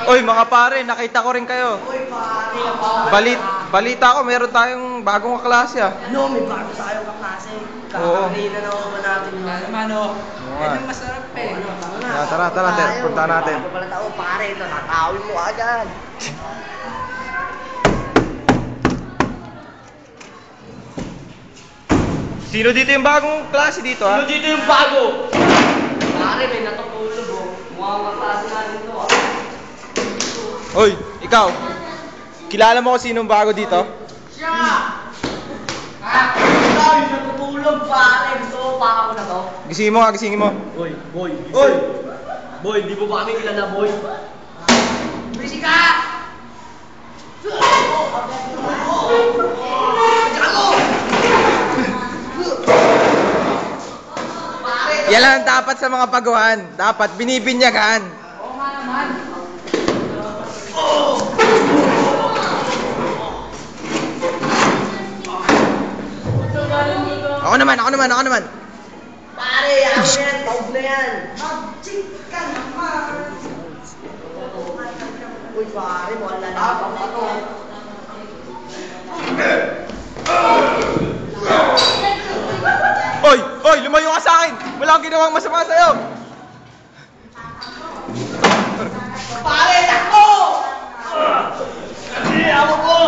Oy, mga pare, nakita ko rin kayo. Uy, pare. Balita ko, meron tayong bagong kaklase ah. Ano, may bago tayong kaklase. Kakakainan na ba natin yun? Mano, Oo yan nga. ang masarap eh. Ano, tara na. Tara, punta natin. Bago pala tao, pare. Ito, nakawin mo agad. Sino dito yung bagong klase dito ah? Sino dito yung bago? Pare, may natutulog oh. Mukhang kaklase natin to ah. Oy, ikaw. Kilala mo kung sinong bago dito? Siya! Ha? Ikaw yung natutulog, pare. Gusto mo pa ako na to? Gisingin mo nga, gisingin mo. Boy, boy. Oy! Boy, di mo ba kami kilala, boy? Busy ka! Yan lang ang dapat sa mga baguhan. Dapat binibinyagan. Oo nga naman. Ako naman. Pare, ako na yan. Taog na yan. Mag-chick ka naman. Uy, pare, mukhang lalabang ka to. Oy, lumayo ka sa akin. Wala akong ginawang masama sa'yo. Pare, takbo! Hindi, ako po!